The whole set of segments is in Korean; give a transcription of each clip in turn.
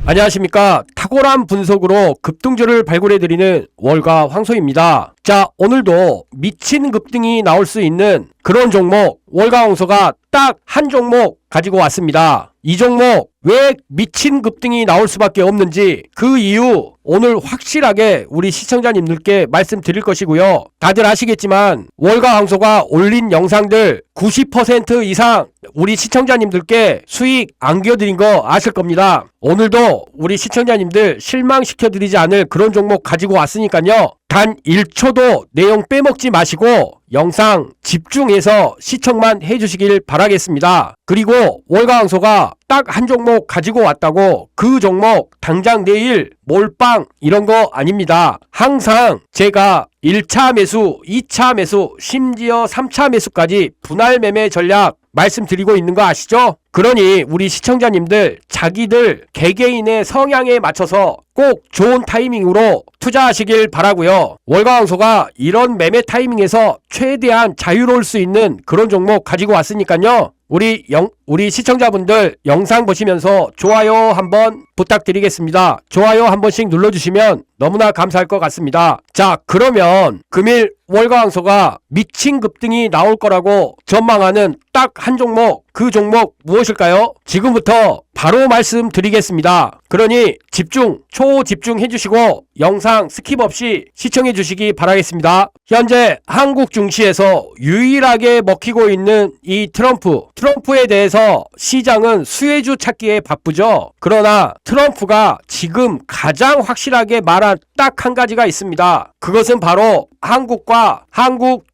안녕하십니까. 탁월한 분석으로 급등주를 발굴해드리는 월가 황소입니다. 자, 오늘도 미친 급등이 나올 수 있는 그런 종목 월가 황소가 딱 한 종목 가지고 왔습니다. 이 종목 왜 미친 급등이 나올 수밖에 없는지 그 이유 오늘 확실하게 우리 시청자님들께 말씀드릴 것이고요. 다들 아시겠지만 월가 황소가 올린 영상들 90% 이상 우리 시청자님들께 수익 안겨드린 거 아실 겁니다. 오늘도 우리 시청자님들 실망시켜드리지 않을 그런 종목 가지고 왔으니까요. 단 1초도 내용 빼먹지 마시고 영상 집중해서 시청만 해주시길 바라겠습니다. 그리고 월가 황소가 딱 한 종목 가지고 왔다고 그 종목 당장 내일 몰빵 이런 거 아닙니다. 항상 제가 1차 매수, 2차 매수, 심지어 3차 매수까지 분할 매매 전략 말씀드리고 있는 거 아시죠? 그러니 우리 시청자님들 자기들 개개인의 성향에 맞춰서 꼭 좋은 타이밍으로 투자하시길 바라고요. 월가 황소가 이런 매매 타이밍에서 최대한 자유로울 수 있는 그런 종목 가지고 왔으니까요. 우리 시청자분들 영상 보시면서 좋아요 한번 부탁드리겠습니다. 좋아요 한 번씩 눌러주시면 너무나 감사할 것 같습니다. 자, 그러면 금일 월가 황소가 미친 급등이 나올 거라고 전망하는 딱 한 종목, 그 종목 무엇일까요? 지금부터 바로 말씀드리겠습니다. 그러니 집중, 초집중 해주시고 영상 스킵 없이 시청해 주시기 바라겠습니다. 현재 한국 증시에서 유일하게 먹히고 있는 이 트럼프에 대해서 시장은 수혜주 찾기에 바쁘죠. 그러나 트럼프가 지금 가장 확실하게 말한 딱 한 가지가 있습니다. 그것은 바로 한국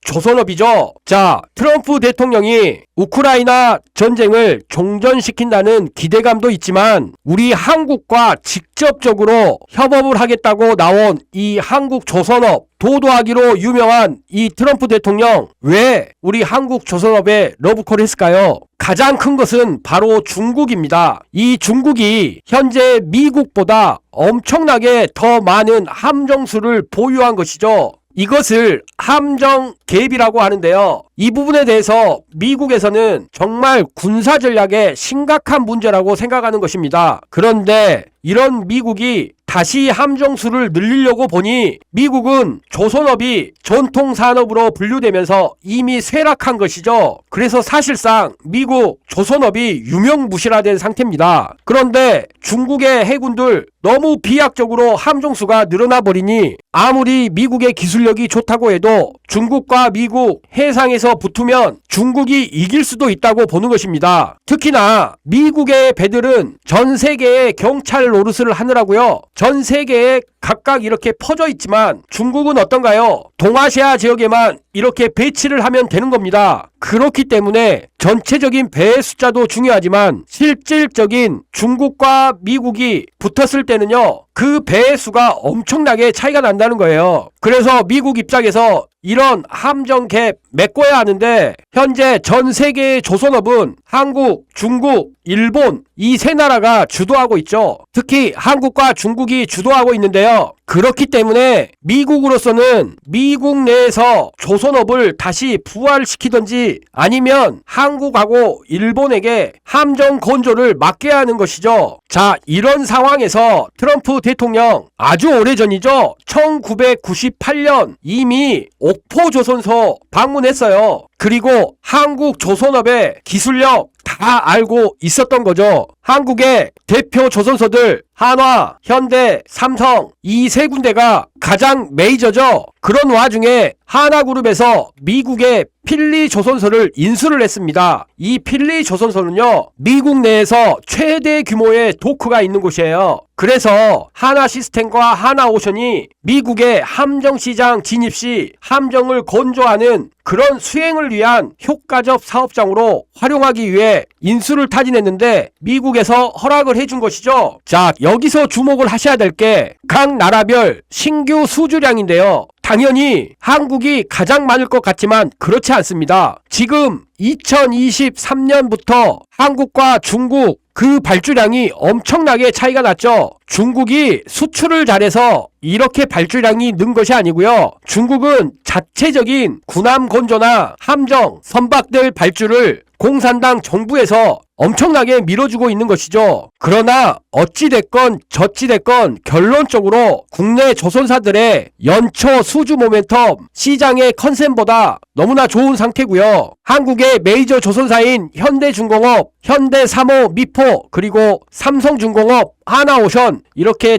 조선업이죠. 자, 트럼프 대통령이 우크라이나 전쟁을 종전시킨다는 기대감도 있지만 우리 한국과 직접적으로 협업을 하겠다고 나온 이 한국 조선업 도도하기로 유명한 이 트럼프 대통령 왜 우리 한국 조선업에 러브콜 했을까요? 가장 큰 것은 바로 중국입니다. 이 중국이 현재 미국보다 엄청나게 더 많은 함정수를 보유한 것이죠. 이것을 함정 갭이라고 하는데요. 이 부분에 대해서 미국에서는 정말 군사 전략에 심각한 문제라고 생각하는 것입니다. 그런데 이런 미국이 다시 함정수를 늘리려고 보니 미국은 조선업이 전통산업으로 분류되면서 이미 쇠락한 것이죠. 그래서 사실상 미국 조선업이 유명무실화된 상태입니다. 그런데 중국의 해군들 너무 비약적으로 함정수가 늘어나 버리니 아무리 미국의 기술력이 좋다고 해도 중국과 미국 해상에서 붙으면 중국이 이길 수도 있다고 보는 것입니다. 특히나 미국의 배들은 전 세계의 경찰 노릇을 하느라고요. 전 세계에 각각 이렇게 퍼져 있지만 중국은 어떤가요? 동아시아 지역에만 이렇게 배치를 하면 되는 겁니다. 그렇기 때문에 전체적인 배의 숫자도 중요하지만 실질적인 중국과 미국이 붙었을 때는요, 그 배의 수가 엄청나게 차이가 난다는 거예요. 그래서 미국 입장에서 이런 함정 갭 메꿔야 하는데 현재 전 세계의 조선업은 한국, 중국, 일본 이 세 나라가 주도하고 있죠. 특히 한국과 중국이 주도하고 있는데요. 그렇기 때문에 미국으로서는 미국 내에서 조선업을 다시 부활시키든지 아니면 한국하고 일본에게 함정 건조를 막게 하는 것이죠. 자, 이런 상황에서 트럼프 대통령 아주 오래전이죠. 1998년 이미 옥포조선소 방문했어요. 그리고 한국 조선업의 기술력 다 알고 있었던 거죠. 한국의 대표 조선소들 한화, 현대, 삼성 이 세 군데가 가장 메이저죠. 그런 와중에 하나그룹에서 미국의 필리 조선소를 인수를 했습니다. 이 필리 조선소는요, 미국 내에서 최대 규모의 도크가 있는 곳이에요. 그래서 하나시스템과 하나오션이 미국의 함정시장 진입 시 함정을 건조하는 그런 수행을 위한 효과적 사업장으로 활용하기 위해 인수를 타진했는데 미국에서 허락을 해준 것이죠. 자, 여기서 주목을 하셔야 될 게 각 나라별 신규 수주량인데요. 당연히 한국이 가장 많을 것 같지만 그렇지 않습니다. 지금 2023년부터 한국과 중국 그 발주량이 엄청나게 차이가 났죠. 중국이 수출을 잘해서 이렇게 발주량이 는 것이 아니고요. 중국은 자체적인 군함 건조나 함정, 선박들 발주를 공산당 정부에서 엄청나게 밀어주고 있는 것이죠. 그러나 어찌됐건 저찌됐건 결론적으로 국내 조선사들의 연초 수주 모멘텀 시장의 컨센보다 너무나 좋은 상태고요. 한국의 메이저 조선사인 현대중공업, 현대사모 미포, 그리고 삼성중공업, 하나오션, 이렇게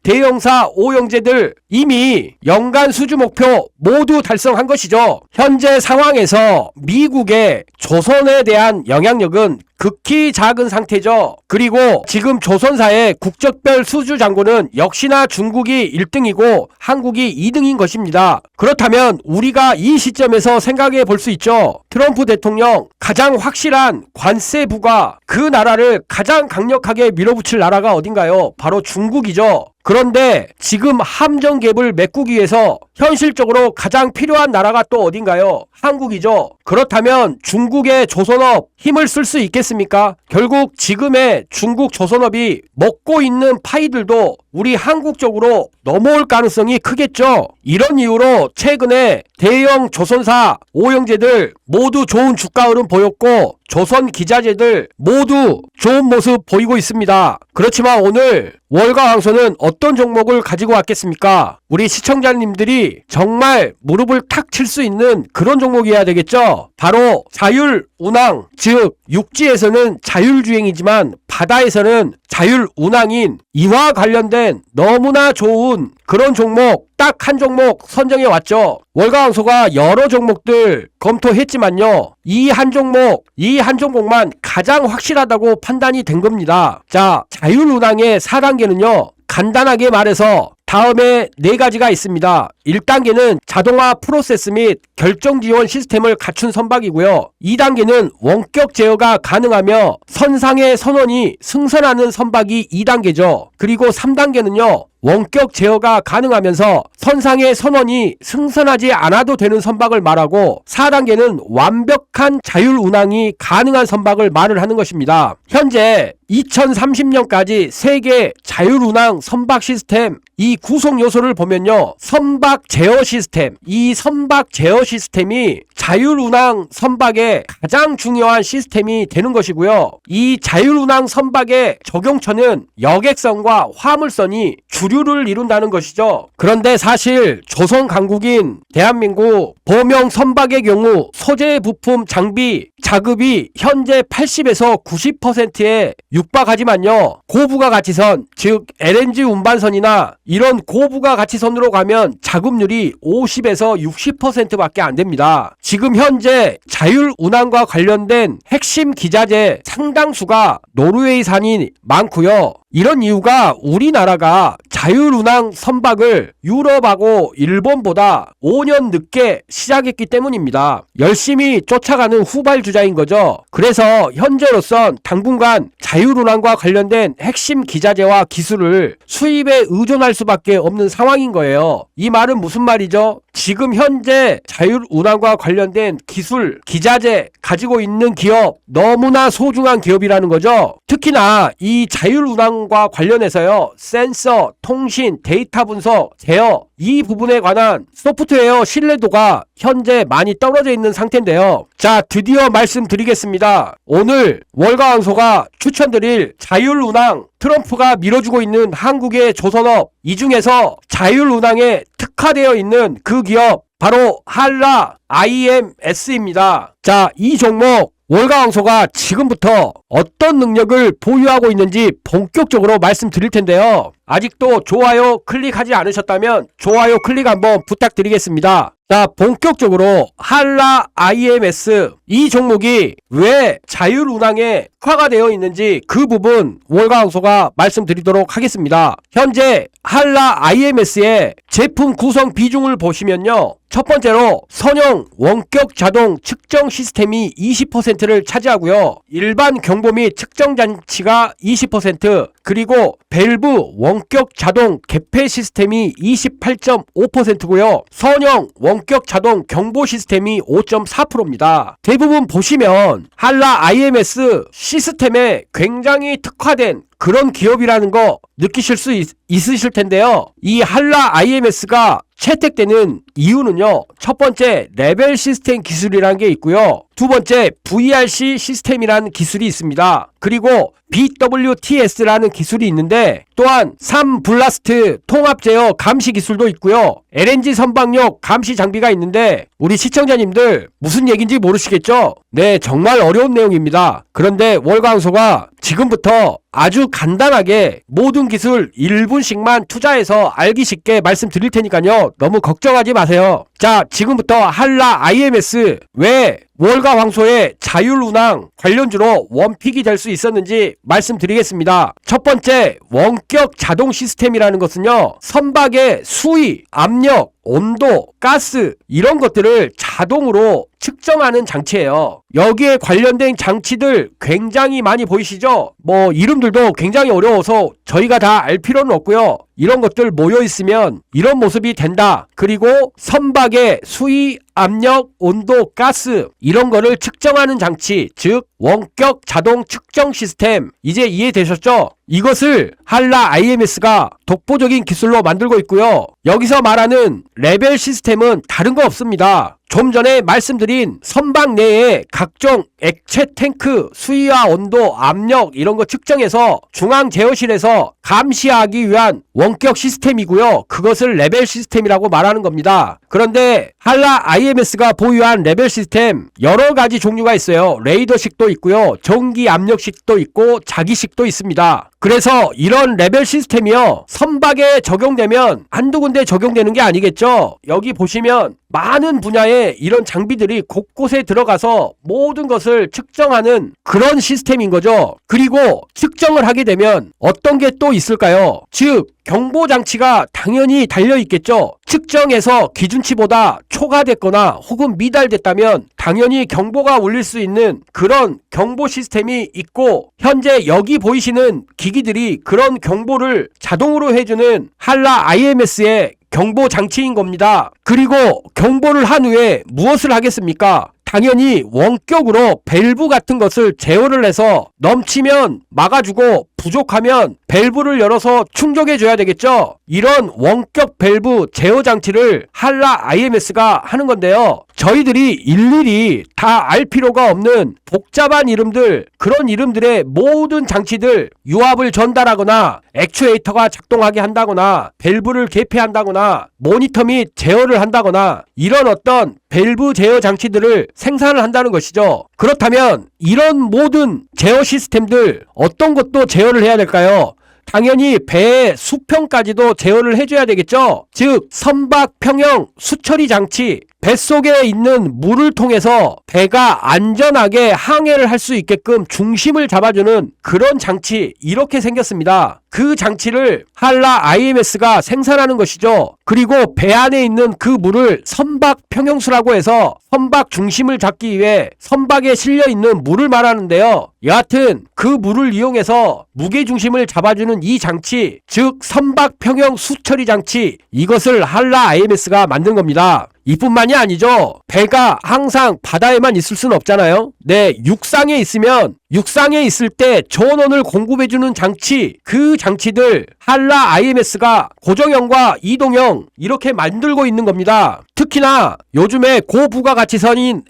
대형사 오형제들 이미 연간 수주 목표 모두 달성한 것이죠. 현재 상황에서 미국의 조선에 대한 영향력은 극히 작은 상태죠. 그리고 지금 조선사의 국적별 수주 잔고는 역시나 중국이 1등이고 한국이 2등인 것입니다. 그렇다면 우리가 이 시점에서 생각해 볼 수 있죠. 트럼프 대통령 가장 확실한 관세 부과, 그 나라를 가장 강력하게 밀어붙일 나라가 어딘가요? 바로 중국이죠. 그런데 지금 함정갭을 메꾸기 위해서 현실적으로 가장 필요한 나라가 또 어딘가요? 한국이죠. 그렇다면 중국의 조선업 힘을 쓸 수 있겠습니까? 결국 지금의 중국 조선업이 먹고 있는 파이들도 우리 한국 쪽으로 넘어올 가능성이 크겠죠. 이런 이유로 최근에 대형 조선사 오형제들 모두 좋은 주가 흐름 보였고 조선 기자재들 모두 좋은 모습 보이고 있습니다. 그렇지만 오늘 월가왕소는 어떤 종목을 가지고 왔겠습니까? 우리 시청자님들이 정말 무릎을 탁 칠 수 있는 그런 종목이어야 되겠죠. 바로 자율운항, 즉 육지에서는 자율주행이지만 바다에서는 자율운항인 이와 관련된 너무나 좋은 그런 종목 딱 한 종목 선정해 왔죠. 월가왕소가 여러 종목들 검토했지만요, 이 한 종목만 가장 확실하다고 판단이 된 겁니다. 자, 자율운항의 4단계는요 간단하게 말해서 다음에 4가지가 있습니다. 1단계는 자동화 프로세스 및 결정 지원 시스템을 갖춘 선박이고요. 2단계는 원격 제어가 가능하며 선상의 선원이 승선하는 선박이 2단계죠. 그리고 3단계는요. 원격 제어가 가능하면서 선상의 선원이 승선하지 않아도 되는 선박을 말하고, 4단계는 완벽한 자율운항이 가능한 선박을 말을 하는 것입니다. 현재 2030년까지 세계 자율운항 선박 시스템 이 구성 요소를 보면요, 선박 제어 시스템, 이 선박 제어 시스템이 자율운항 선박의 가장 중요한 시스템이 되는 것이고요. 이 자율운항 선박의 적용처는 여객선과 화물선이 주류를 이룬다는 것이죠. 그런데 사실 조선 강국인 대한민국 범용 선박의 경우 소재 부품 장비 자급이 현재 80에서 90%에 육박하지만요, 고부가 가치선, 즉 LNG 운반선이나 이런 고부가 가치선으로 가면 자급률이 50에서 60%밖에 안 됩니다. 지금 현재 자율운항과 관련된 핵심 기자재 상당수가 노르웨이산이 많고요. 이런 이유가 우리나라가 자율운항 선박을 유럽하고 일본보다 5년 늦게 시작했기 때문입니다. 열심히 쫓아가는 후발주자인 거죠. 그래서 현재로선 당분간 자율운항과 관련된 핵심 기자재와 기술을 수입에 의존할 수밖에 없는 상황인 거예요. 이 말은 무슨 말이죠? 지금 현재 자율운항과 관련된 기술, 기자재 가지고 있는 기업 너무나 소중한 기업이라는 거죠. 특히나 이 자율운항과 관련해서요, 센서, 통신, 데이터 분석, 제어 이 부분에 관한 소프트웨어 신뢰도가 현재 많이 떨어져 있는 상태인데요. 자, 드디어 말씀드리겠습니다. 오늘 월가왕소가 추천드릴 자율운항, 트럼프가 밀어주고 있는 한국의 조선업, 이 중에서 자율운항에 특화되어 있는 그 기업 바로 한라 IMS입니다. 자, 이 종목 월가왕소가 지금부터 어떤 능력을 보유하고 있는지 본격적으로 말씀드릴 텐데요. 아직도 좋아요 클릭하지 않으셨다면 좋아요 클릭 한번 부탁드리겠습니다. 자, 본격적으로 한라 IMS 이 종목이 왜 자율운항에 특화가 되어 있는지 그 부분 월가왕소가 말씀드리도록 하겠습니다. 현재 한라 IMS의 제품 구성 비중을 보시면요, 첫 번째로 선형 원격 자동 측정 시스템이 20%를 차지하고요. 일반 경보 및 측정 장치가 20%, 그리고 밸브 원격 자동 개폐 시스템이 28.5%고요. 선형 원격 자동 경보 시스템이 5.4%입니다. 대부분 보시면 한라 IMS 시스템에 굉장히 특화된 그런 기업이라는 거 느끼실 수 있으실 텐데요. 이 한라 IMS가 채택되는 이유는요. 첫 번째, 레벨 시스템 기술이라는 게 있고요. 두 번째, VRC 시스템이라는 기술이 있습니다. 그리고 BWTS라는 기술이 있는데 또한 3블라스트 통합 제어 감시 기술도 있고요. LNG 선박력 감시 장비가 있는데 우리 시청자님들 무슨 얘기인지 모르시겠죠? 네, 정말 어려운 내용입니다. 그런데 월광소가 지금부터 아주 간단하게 모든 기술 1분씩만 투자해서 알기 쉽게 말씀드릴 테니까요. 너무 걱정하지 마세요. 자, 지금부터 한라 IMS 왜 월가 황소의 자율운항 관련주로 원픽이 될 수 있었는지 말씀드리겠습니다. 첫 번째, 원격 자동 시스템이라는 것은요. 선박의 수위, 압력, 온도, 가스 이런 것들을 자동으로 측정하는 장치예요. 여기에 관련된 장치들 굉장히 많이 보이시죠? 이름들도 굉장히 어려워서 저희가 다 알 필요는 없고요. 이런 것들 모여 있으면 이런 모습이 된다. 그리고 선박의 수위, 압력, 온도, 가스 이런 거를 측정하는 장치, 즉 원격 자동 측정 시스템, 이제 이해되셨죠? 이것을 한라 IMS가 독보적인 기술로 만들고 있고요. 여기서 말하는 레벨 시스템은 다른 거 없습니다. 좀 전에 말씀드린 선박 내에 각종 액체 탱크 수위와 온도, 압력 이런 거 측정해서 중앙 제어실에서 감시하기 위한 원격 시스템이고요. 그것을 레벨 시스템이라고 말하는 겁니다. 그런데 한라 IMS가 보유한 레벨 시스템 여러 가지 종류가 있어요. 레이더식도 있고요. 전기 압력식도 있고 자기식도 있습니다. 그래서 이런 레벨 시스템이요. 선박에 적용되면 한두 군데 적용되는 게 아니겠죠. 여기 보시면 많은 분야의 이런 장비들이 곳곳에 들어가서 모든 것을 측정하는 그런 시스템인 거죠. 그리고 측정을 하게 되면 어떤 게 또 있을까요? 즉 경보장치가 당연히 달려있겠죠. 측정해서 기준치보다 초과됐거나 혹은 미달됐다면 당연히 경보가 울릴 수 있는 그런 경보 시스템이 있고, 현재 여기 보이시는 기기들이 그런 경보를 자동으로 해주는 한라 IMS의 경보 장치인 겁니다. 그리고 경보를 한 후에 무엇을 하겠습니까? 당연히 원격으로 밸브 같은 것을 제어를 해서 넘치면 막아주고 부족하면 밸브를 열어서 충족해 줘야 되겠죠. 이런 원격 밸브 제어 장치를 한라 IMS가 하는 건데요. 저희들이 일일이 다 알 필요가 없는 복잡한 이름들, 그런 이름들의 모든 장치들, 유압을 전달하거나 액추에이터가 작동하게 한다거나 밸브를 개폐한다거나 모니터 및 제어를 한다거나 이런 어떤 밸브 제어 장치들을 생산을 한다는 것이죠. 그렇다면 이런 모든 제어 시스템들 어떤 것도 제어를 해야 될까요? 당연히 배의 수평까지도 제어를 해줘야 되겠죠. 즉 선박 평형 수처리 장치, 뱃속에 있는 물을 통해서 배가 안전하게 항해를 할 수 있게끔 중심을 잡아주는 그런 장치, 이렇게 생겼습니다. 그 장치를 한라 IMS가 생산하는 것이죠. 그리고 배 안에 있는 그 물을 선박 평형수라고 해서 선박 중심을 잡기 위해 선박에 실려 있는 물을 말하는데요. 여하튼 그 물을 이용해서 무게 중심을 잡아주는 이 장치, 즉 선박 평형 수처리 장치, 이것을 한라 IMS가 만든 겁니다. 이뿐만이 아니죠. 배가 항상 바다에만 있을 수는 없잖아요. 네, 육상에 있을 때 전원을 공급해주는 장치, 그 장치들 한라 IMS가 고정형과 이동형 이렇게 만들고 있는 겁니다. 특히나 요즘에 고부가가치선인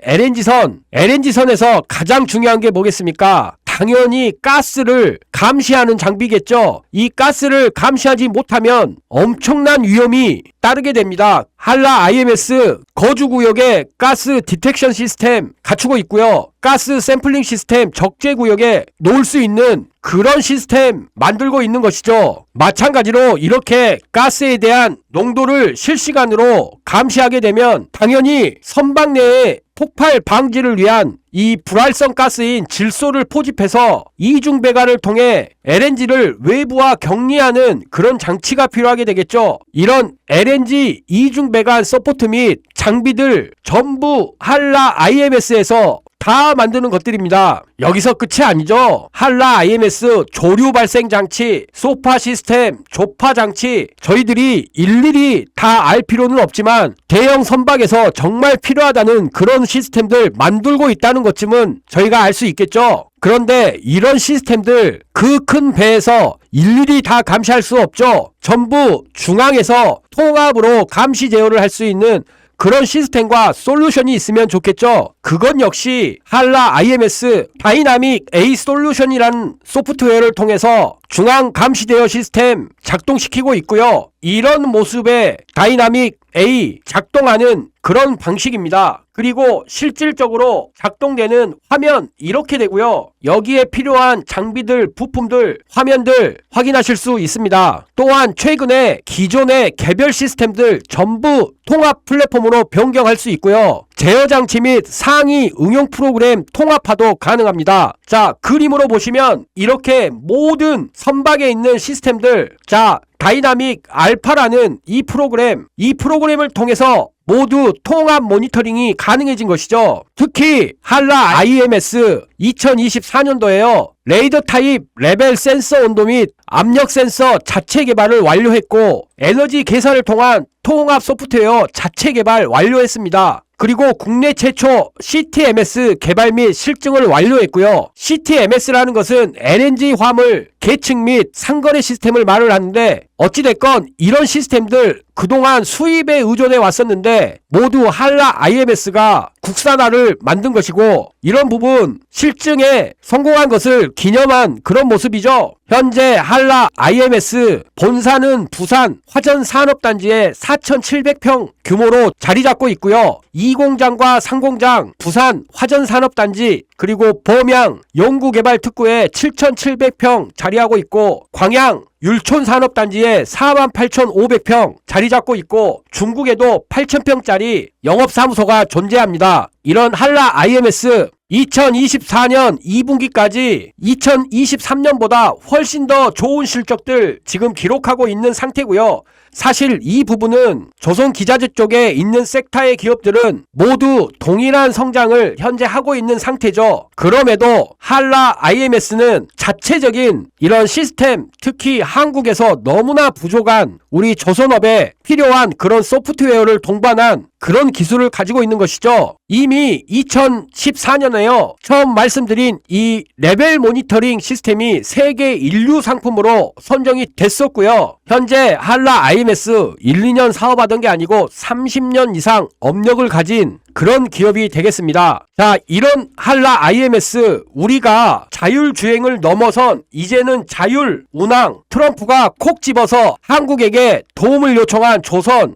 LNG선에서 가장 중요한 게 뭐겠습니까? 당연히 가스를 감시하는 장비겠죠. 이 가스를 감시하지 못하면 엄청난 위험이 따르게 됩니다. 한라 IMS 거주구역에 가스 디텍션 시스템 갖추고 있고요. 가스 샘플링 시스템 적재구역에 놓을 수 있는 그런 시스템 만들고 있는 것이죠. 마찬가지로 이렇게 가스에 대한 농도를 실시간으로 감시하게 되면 당연히 선박 내에 폭발 방지를 위한 이 불활성 가스인 질소를 포집해서 이중 배관을 통해 LNG를 외부와 격리하는 그런 장치가 필요하게 되겠죠. 이런 LNG 이중 배관 서포트 및 장비들 전부 한라 IMS에서 다 만드는 것들입니다. 여기서 끝이 아니죠. 한라 IMS 조류 발생 장치, 소파 시스템, 조파 장치, 저희들이 일일이 다 알 필요는 없지만 대형 선박에서 정말 필요하다는 그런 시스템들 만들고 있다는 것쯤은 저희가 알 수 있겠죠. 그런데 이런 시스템들 그 큰 배에서 일일이 다 감시할 수 없죠. 전부 중앙에서 통합으로 감시 제어를 할 수 있는 그런 시스템과 솔루션이 있으면 좋겠죠. 그건 역시 한라 IMS 다이나믹 A 솔루션이라는 소프트웨어를 통해서 중앙 감시 제어 시스템 작동시키고 있고요. 이런 모습의 다이나믹 A 작동하는 그런 방식입니다. 그리고 실질적으로 작동되는 화면 이렇게 되고요. 여기에 필요한 장비들, 부품들, 화면들 확인하실 수 있습니다. 또한 최근에 기존의 개별 시스템들 전부 통합 플랫폼으로 변경할 수 있고요. 제어 장치 및 상위 응용 프로그램 통합화도 가능합니다. 자, 그림으로 보시면 이렇게 모든 선박에 있는 시스템들, 자, 다이나믹 알파라는 이 프로그램을 통해서 모두 통합 모니터링이 가능해진 것이죠. 특히 한라 IMS 2024년도에요. 레이더 타입 레벨 센서 온도 및 압력 센서 자체 개발을 완료했고 에너지 계산을 통한 통합 소프트웨어 자체 개발 완료했습니다. 그리고 국내 최초 CTMS 개발 및 실증을 완료했고요. CTMS라는 것은 LNG 화물 계층 및 상거래 시스템을 말을 하는데 어찌됐건 이런 시스템들 그동안 수입에 의존해 왔었는데 모두 한라 IMS가 국산화를 만든 것이고 이런 부분 실증에 성공한 것을 기념한 그런 모습이죠. 현재 한라 IMS 본사는 부산 화전산업단지에 4,700평 규모로 자리 잡고 있고요. 2공장과 3공장 부산 화전산업단지 그리고 범양 연구개발특구에 7,700평 자리하고 있고 광양 율촌산업단지에 48,500평 자리 잡고 있고 중국에도 8,000평짜리 영업사무소가 존재합니다. 이런 한라 IMS 2024년 2분기까지 2023년보다 훨씬 더 좋은 실적들 지금 기록하고 있는 상태고요. 사실 이 부분은 조선기자재 쪽에 있는 섹터의 기업들은 모두 동일한 성장을 현재 하고 있는 상태죠. 그럼에도 한라 IMS는 자체적인 이런 시스템, 특히 한국에서 너무나 부족한 우리 조선업에 필요한 그런 소프트웨어를 동반한 그런 기술을 가지고 있는 것이죠. 이미 2014년에요. 처음 말씀드린 이 레벨 모니터링 시스템이 세계 인류 상품으로 선정이 됐었고요. 현재 한라 IMS 1, 2년 사업하던 게 아니고 30년 이상 업력을 가진 그런 기업이 되겠습니다. 자, 이런 한라 IMS 우리가 자율주행을 넘어선 이제는 자율운항 트럼프가 콕 집어서 한국에게 도움을 요청한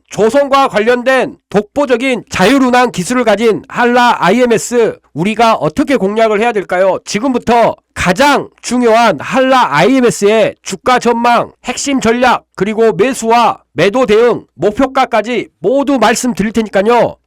조선과 관련된 독보적인 자율운항 기술을 가진 한라 IMS 우리가 어떻게 공략을 해야 될까요? 지금부터 가장 중요한 한라 IMS의 주가 전망, 핵심 전략, 그리고 매수와 매도 대응, 목표가까지 모두 말씀드릴 테니까요.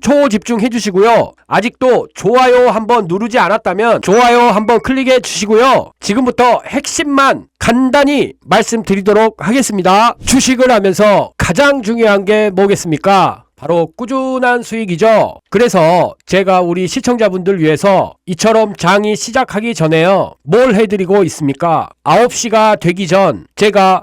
초집중 해주시고요. 아직도 좋아요 한번 누르지 않았다면 좋아요 한번 클릭해 주시고요. 지금부터 핵심만 간단히 말씀드리도록 하겠습니다. 주식을 하면서 가장 중요한 게 뭐겠습니까? 바로 꾸준한 수익이죠. 그래서 제가 우리 시청자분들 위해서 이처럼 장이 시작하기 전에요. 뭘 해드리고 있습니까? 9시가 되기 전 제가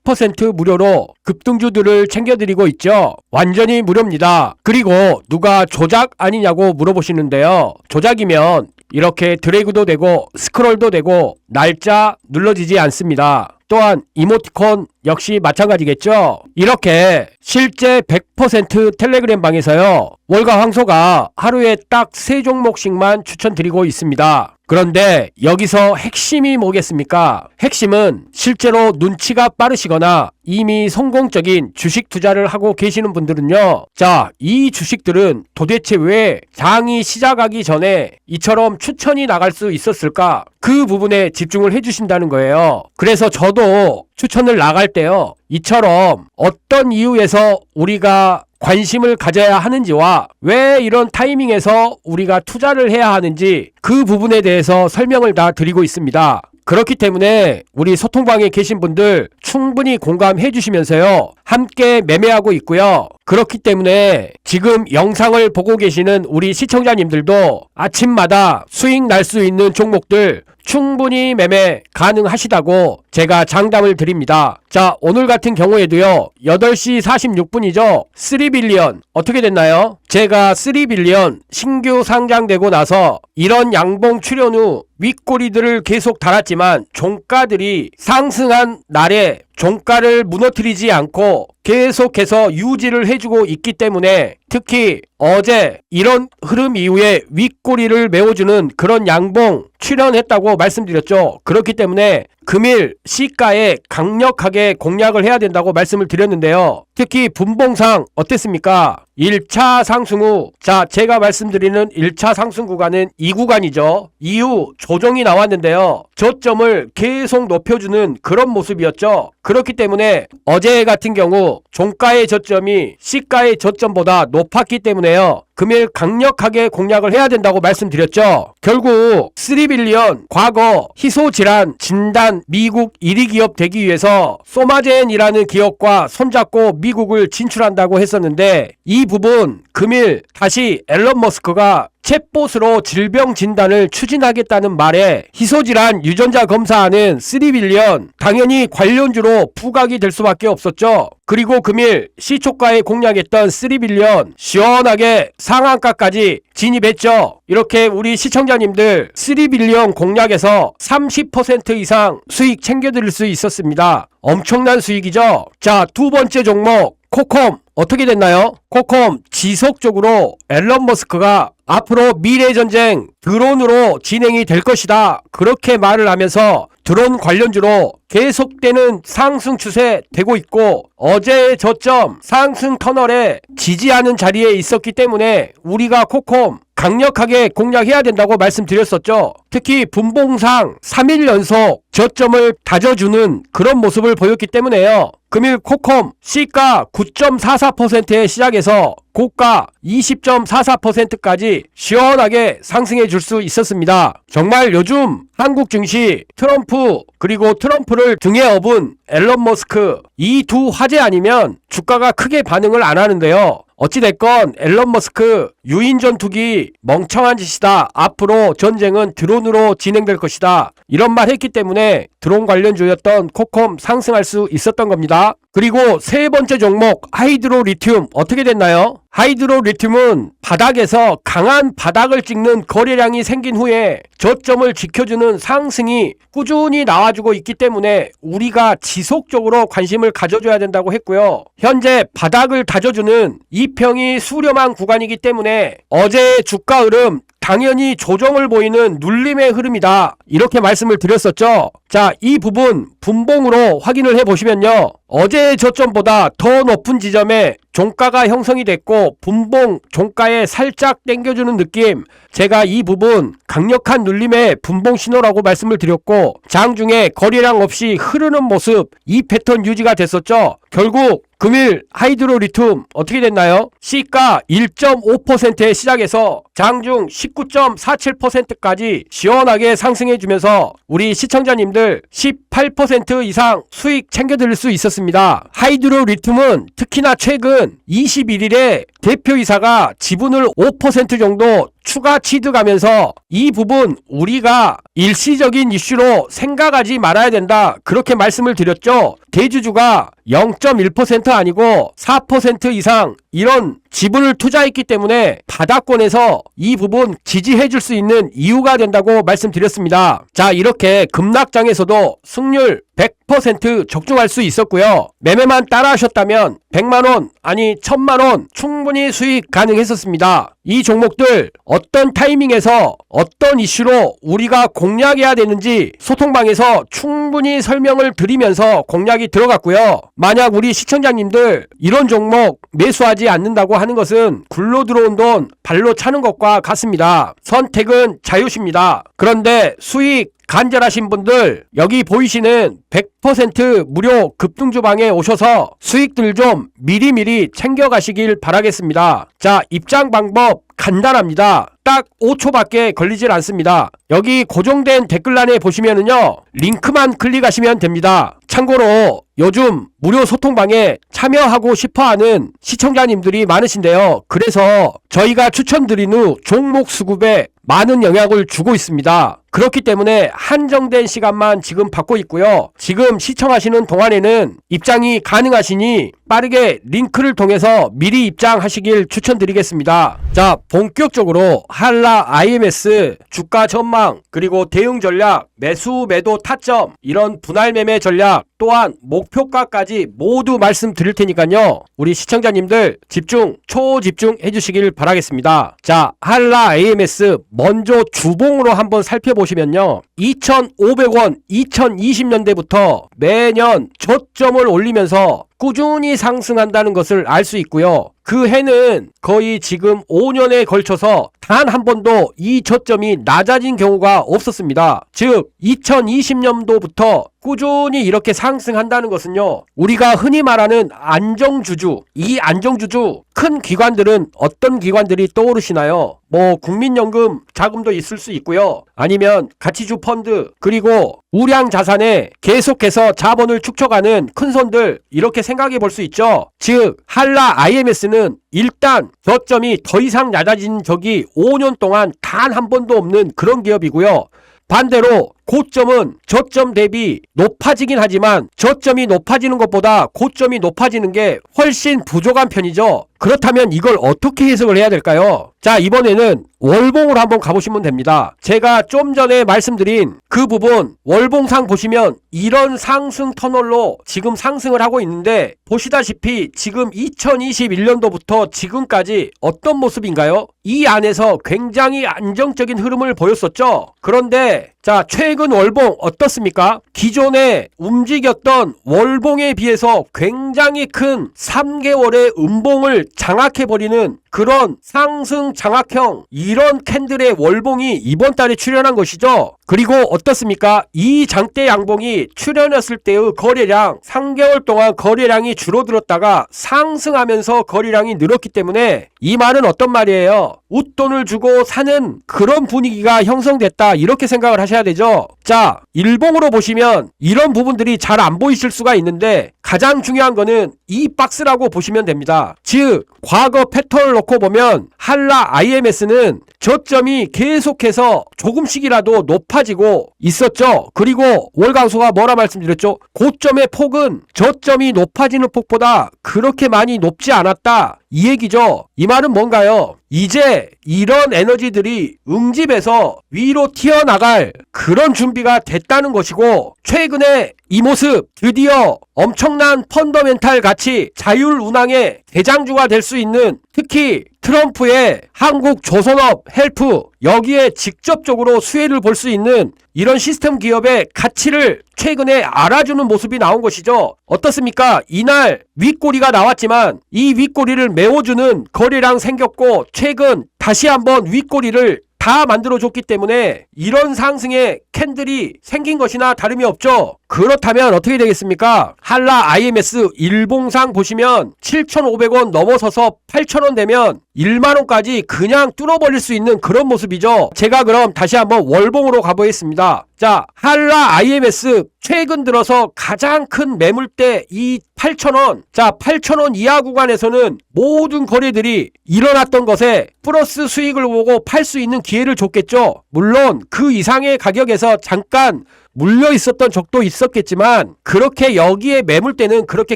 100% 무료로 급등주들을 챙겨드리고 있죠. 완전히 무료입니다. 그리고 누가 조작 아니냐고 물어보시는데요. 조작이면 이렇게 드래그도 되고 스크롤도 되고 날짜 눌러지지 않습니다. 또한 이모티콘 역시 마찬가지겠죠. 이렇게 실제 100% 텔레그램 방에서요. 월가 황소가 하루에 딱 3종목씩만 추천드리고 있습니다. 그런데 여기서 핵심이 뭐겠습니까? 핵심은 실제로 눈치가 빠르시거나 이미 성공적인 주식 투자를 하고 계시는 분들은요. 자, 이 주식들은 도대체 왜 장이 시작하기 전에 이처럼 추천이 나갈 수 있었을까? 그 부분에 집중을 해주신다는 거예요. 그래서 저도 추천을 나갈 때요. 이처럼 어떤 이유에서 우리가 관심을 가져야 하는지와 왜 이런 타이밍에서 우리가 투자를 해야 하는지 그 부분에 대해서 설명을 다 드리고 있습니다. 그렇기 때문에 우리 소통방에 계신 분들 충분히 공감해 주시면서요. 함께 매매하고 있고요. 그렇기 때문에 지금 영상을 보고 계시는 우리 시청자님들도 아침마다 수익 날 수 있는 종목들 충분히 매매 가능하시다고 제가 장담을 드립니다. 자, 오늘 같은 경우에도요, 8시 46분이죠. 3빌리언 어떻게 됐나요? 제가 3빌리언 신규 상장되고 나서 이런 양봉 출현 후 윗꼬리들을 계속 달았지만 종가들이 상승한 날에 종가를 무너뜨리지 않고 계속해서 유지를 해주고 있기 때문에 특히 어제 이런 흐름 이후에 윗꼬리를 메워주는 그런 양봉 출현했다고 말씀드렸죠. 그렇기 때문에 금일 시가에 강력하게 공략을 해야 된다고 말씀을 드렸는데요. 특히 분봉상 어땠습니까? 1차 상승 후, 자, 제가 말씀드리는 1차 상승 구간은 이 구간이죠. 이후 조정이 나왔는데요. 저점을 계속 높여주는 그런 모습이었죠. 그렇기 때문에 어제 같은 경우 종가의 저점이 시가의 저점보다 높았기 때문에요. 금일 강력하게 공략을 해야 된다고 말씀드렸죠. 결국 3빌리언 과거 희소질환 진단 미국 1위 기업 되기 위해서 소마젠이라는 기업과 손잡고 미국을 진출한다고 했었는데 이 부분 금일 다시 앨런 머스크가 챗봇으로 질병 진단을 추진하겠다는 말에 희소질환 유전자 검사하는 3빌리언 당연히 관련주로 부각이 될 수밖에 없었죠. 그리고 금일 시초가에 공략했던 3빌리언 시원하게 상한가까지 진입했죠. 이렇게 우리 시청자님들 3빌리언 공략에서 30% 이상 수익 챙겨드릴 수 있었습니다. 엄청난 수익이죠. 자, 두 번째 종목 코콤 어떻게 됐나요? 코콤 지속적으로 앨런 머스크가 앞으로 미래전쟁 드론으로 진행이 될 것이다, 그렇게 말을 하면서 드론 관련주로 계속되는 상승 추세 되고 있고 어제의 저점 상승 터널에 지지하는 자리에 있었기 때문에 우리가 코콤 강력하게 공략해야 된다고 말씀드렸었죠. 특히 분봉상 3일 연속 저점을 다져주는 그런 모습을 보였기 때문에요. 금일 코콤 시가 9.44%에 시작해서 고가 20.44%까지 시원하게 상승해 줄 수 있었습니다. 정말 요즘 한국 증시 트럼프 그리고 트럼프를 등에 업은 앨런 머스크 이 두 화제 아니면 주가가 크게 반응을 안 하는데요. 어찌됐건 앨런 머스크 유인 전투기 멍청한 짓이다. 앞으로 전쟁은 드론으로 진행될 것이다. 이런 말 했기 때문에 드론 관련주였던 코콤 상승할 수 있었던 겁니다. 그리고 세 번째 종목 하이드로 리튬 어떻게 됐나요? 하이드로 리튬은 바닥에서 강한 바닥을 찍는 거래량이 생긴 후에 저점을 지켜주는 상승이 꾸준히 나와주고 있기 때문에 우리가 지속적으로 관심을 가져줘야 된다고 했고요. 현재 바닥을 다져주는 이평이 수렴한 구간이기 때문에 어제의 주가 흐름 당연히 조정을 보이는 눌림의 흐름이다, 이렇게 말씀을 드렸었죠. 자, 이 부분 분봉으로 확인을 해보시면요, 어제의 저점보다 더 높은 지점에 종가가 형성이 됐고 분봉 종가에 살짝 당겨주는 느낌, 제가 이 부분 강력한 눌림의 분봉 신호라고 말씀을 드렸고 장중에 거래량 없이 흐르는 모습, 이 패턴 유지가 됐었죠. 결국 금일 하이드로 리튬 어떻게 됐나요? 시가 1.5%에 시작해서 장중 19.47%까지 시원하게 상승해주면서 우리 시청자님들 18% 이상 수익 챙겨드릴 수 있었습니다. 하이드로 리튬은 특히나 최근 21일에 대표이사가 지분을 5% 정도 추가 취득하면서 이 부분 우리가 일시적인 이슈로 생각하지 말아야 된다, 그렇게 말씀을 드렸죠. 대주주가 0.1% 아니고 4% 이상 이런 지분을 투자했기 때문에 바닥권에서 이 부분 지지해 줄 수 있는 이유가 된다고 말씀드렸습니다. 자, 이렇게 급락장에서도 승률 100% 적중할 수 있었고요. 매매만 따라 하셨다면 100만원 아니 1000만원 충분히 수익 가능했었습니다. 이 종목들 어떤 타이밍에서 어떤 이슈로 우리가 공략해야 되는지 소통방에서 충분히 설명을 드리면서 공략이 들어갔고요. 만약 우리 시청자님들 이런 종목 매수하지 않는다고 하는 것은 굴러 들어온 돈 발로 차는 것과 같습니다. 선택은 자유십니다. 그런데 수익 간절하신 분들 여기 보이시는 100% 무료 급등주방에 오셔서 수익들 좀 미리미리 챙겨가시길 바라겠습니다. 자, 입장 방법 간단합니다. 딱 5초밖에 걸리질 않습니다. 여기 고정된 댓글란에 보시면은요, 링크만 클릭하시면 됩니다. 참고로 요즘 무료 소통방에 참여하고 싶어하는 시청자님들이 많으신데요. 그래서 저희가 추천드린 후 종목 수급에 많은 영향을 주고 있습니다. 그렇기 때문에 한정된 시간만 지금 받고 있고요. 지금 시청하시는 동안에는 입장이 가능하시니 빠르게 링크를 통해서 미리 입장하시길 추천드리겠습니다. 자, 본격적으로 한라 IMS 주가 전망, 그리고 대응 전략, 매수 매도 타점, 이런 분할 매매 전략, 또한 목표가까지 모두 말씀드릴 테니까요. 우리 시청자님들 집중, 초집중 해주시길 바라겠습니다. 자, 한라 IMS 먼저 주봉으로 한번 살펴보시면요. 2,500원 2020년대부터 매년 저점을 올리면서 꾸준히 상승한다는 것을 알 수 있고요. 그 해는 거의 지금 5년에 걸쳐서 단 한 번도 이 저점이 낮아진 경우가 없었습니다. 즉 2020년도부터 꾸준히 이렇게 상승한다는 것은요, 우리가 흔히 말하는 안정주주, 이 안정주주 큰 기관들은 어떤 기관들이 떠오르시나요? 뭐 국민연금 자금도 있을 수 있고요. 아니면 가치주 펀드, 그리고 우량 자산에 계속해서 자본을 축적하는 큰 손들, 이렇게 생각해 볼 수 있죠. 즉 한라 IMS는 일단 저점이 더 이상 낮아진 적이 5년 동안 단 한 번도 없는 그런 기업이고요. 반대로 고점은 저점 대비 높아지긴 하지만 저점이 높아지는 것보다 고점이 높아지는 게 훨씬 부족한 편이죠. 그렇다면 이걸 어떻게 해석을 해야 될까요? 자, 이번에는 월봉으로 한번 가보시면 됩니다. 제가 좀 전에 말씀드린 그 부분 월봉상 보시면 이런 상승 터널로 지금 상승을 하고 있는데, 보시다시피 지금 2021년도부터 지금까지 어떤 모습인가요? 이 안에서 굉장히 안정적인 흐름을 보였었죠. 그런데 자, 최근 월봉 어떻습니까? 기존에 움직였던 월봉에 비해서 굉장히 큰 3개월의 음봉을 장악해버리는 그런 상승 장악형, 이런 캔들의 월봉이 이번 달에 출현한 것이죠. 그리고 어떻습니까? 이 장대 양봉이 출현했을 때의 거래량, 3개월 동안 거래량이 줄어들었다가 상승하면서 거래량이 늘었기 때문에 이 말은 어떤 말이에요? 웃돈을 주고 사는 그런 분위기가 형성됐다, 이렇게 생각을 하셔야 되죠. 자, 일봉으로 보시면 이런 부분들이 잘 안 보이실 수가 있는데, 가장 중요한 거는 이 박스라고 보시면 됩니다. 즉 과거 패턴을 놓고 보면 한라 IMS는 저점이 계속해서 조금씩이라도 높아지고 있었죠. 그리고 월강소가 뭐라 말씀드렸죠? 고점의 폭은 저점이 높아지는 폭보다 그렇게 많이 높지 않았다, 이 얘기죠. 이 말은 뭔가요? 이제 이런 에너지들이 응집해서 위로 튀어나갈 그런 준비가 됐다는 것이고, 최근에 이 모습 드디어 엄청난 펀더멘탈 가치, 자율 운항의 대장주가 될 수 있는, 특히 트럼프의 한국 조선업 헬프, 여기에 직접적으로 수혜를 볼 수 있는 이런 시스템 기업의 가치를 최근에 알아주는 모습이 나온 것이죠. 어떻습니까? 이날 윗꼬리가 나왔지만 이 윗꼬리를 메워주는 거래량 생겼고, 최근 다시 한번 윗꼬리를 다 만들어줬기 때문에 이런 상승의 캔들이 생긴 것이나 다름이 없죠. 그렇다면 어떻게 되겠습니까? 한라 IMS 일봉상 보시면 7,500원 넘어서서 8,000원 되면 1만원까지 그냥 뚫어버릴 수 있는 그런 모습이죠. 제가 그럼 다시 한번 월봉으로 가보겠습니다. 자, 한라 IMS 최근 들어서 가장 큰 매물대 이 8,000원, 자 8,000원 이하 구간에서는 모든 거래들이 일어났던 것에 플러스 수익을 보고 팔 수 있는 기회를 줬겠죠. 물론 그 이상의 가격에서 잠깐 물려 있었던 적도 있었겠지만 그렇게 여기에 매물대는 그렇게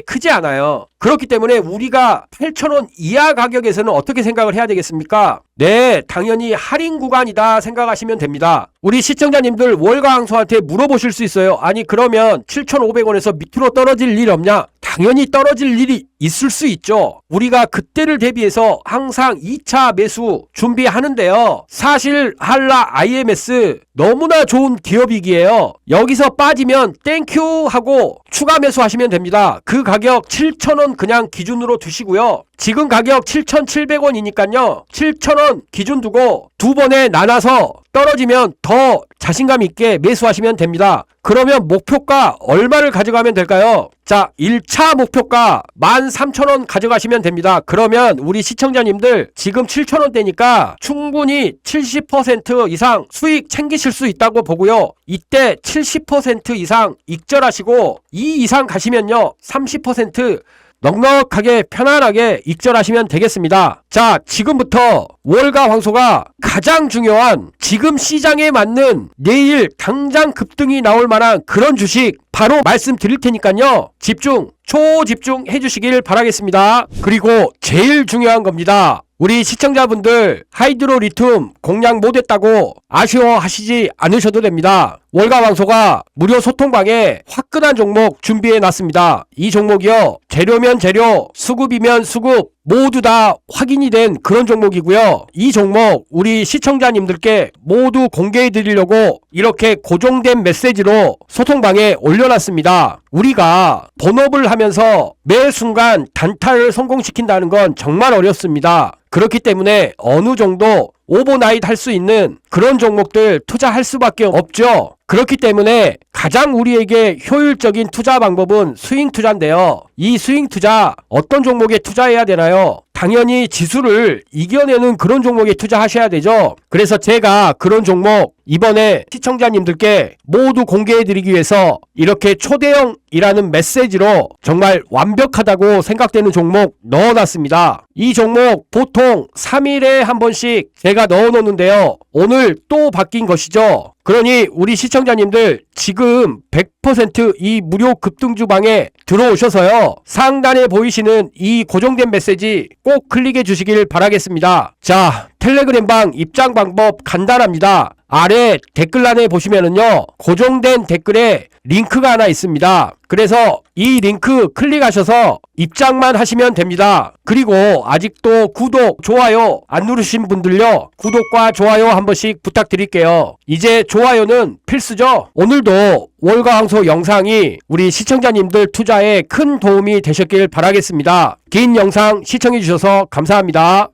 크지 않아요. 그렇기 때문에 우리가 8,000원 이하 가격에서는 어떻게 생각을 해야 되겠습니까? 네, 당연히 할인 구간이다 생각하시면 됩니다. 우리 시청자님들 월가항소한테 물어보실 수 있어요. 아니 그러면 7,500원에서 밑으로 떨어질 일 없냐? 당연히 떨어질 일이 있을 수 있죠. 우리가 그때를 대비해서 항상 2차 매수 준비하는데요. 사실 한라 IMS 너무나 좋은 기업이기에요. 여기서 빠지면 땡큐 하고 추가 매수하시면 됩니다. 그 가격 7,000원 그냥 기준으로 두시고요. 지금 가격 7,700원이니까요. 7,000원 기준 두고 두 번에 나눠서 떨어지면 더 자신감 있게 매수하시면 됩니다. 그러면 목표가 얼마를 가져가면 될까요? 자, 1차 목표가 13,000원 가져가시면 됩니다. 그러면 우리 시청자님들 지금 7,000원대니까 충분히 70% 이상 수익 챙기실 수 있다고 보고요. 이때 70% 이상 익절하시고 이 이상 가시면요 30% 넉넉하게 편안하게 익절하시면 되겠습니다. 자, 지금부터 월가 황소가 가장 중요한 지금 시장에 맞는 내일 당장 급등이 나올 만한 그런 주식 바로 말씀드릴 테니까요. 집중, 초집중 해주시길 바라겠습니다. 그리고 제일 중요한 겁니다. 우리 시청자분들 하이드로리튬 공략 못했다고 아쉬워하시지 않으셔도 됩니다. 월가왕소가 무료 소통방에 화끈한 종목 준비해놨습니다. 이 종목이요, 재료면 재료, 수급이면 수급 모두 다 확인이 된 그런 종목이고요. 이 종목 우리 시청자님들께 모두 공개해 드리려고 이렇게 고정된 메시지로 소통방에 올려놨습니다. 우리가 본업을 하면서 매 순간 단타를 성공시킨다는 건 정말 어렵습니다. 그렇기 때문에 어느 정도 오버나잇 할 수 있는 그런 종목들 투자할 수밖에 없죠. 그렇기 때문에 가장 우리에게 효율적인 투자 방법은 스윙 투자인데요. 이 스윙 투자 어떤 종목에 투자해야 되나요? 당연히 지수를 이겨내는 그런 종목에 투자하셔야 되죠. 그래서 제가 그런 종목 이번에 시청자님들께 모두 공개해드리기 위해서 이렇게 초대형이라는 메시지로 정말 완벽하다고 생각되는 종목 넣어놨습니다. 이 종목 보통 3일에 한 번씩 제가 넣어놓는데요. 오늘 또 바뀐 것이죠. 그러니 우리 시청자님들 지금 100% 이 무료 급등주방에 들어오셔서요. 상단에 보이시는 이 고정된 메시지 꼭 클릭해 주시길 바라겠습니다. 자, 텔레그램방 입장 방법 간단합니다. 아래 댓글란에 보시면은요, 고정된 댓글에 링크가 하나 있습니다. 그래서 이 링크 클릭하셔서 입장만 하시면 됩니다. 그리고 아직도 구독, 좋아요 안 누르신 분들요, 구독과 좋아요 한 번씩 부탁드릴게요. 이제 좋아요는 필수죠. 오늘도 월가황소 영상이 우리 시청자님들 투자에 큰 도움이 되셨길 바라겠습니다. 긴 영상 시청해 주셔서 감사합니다.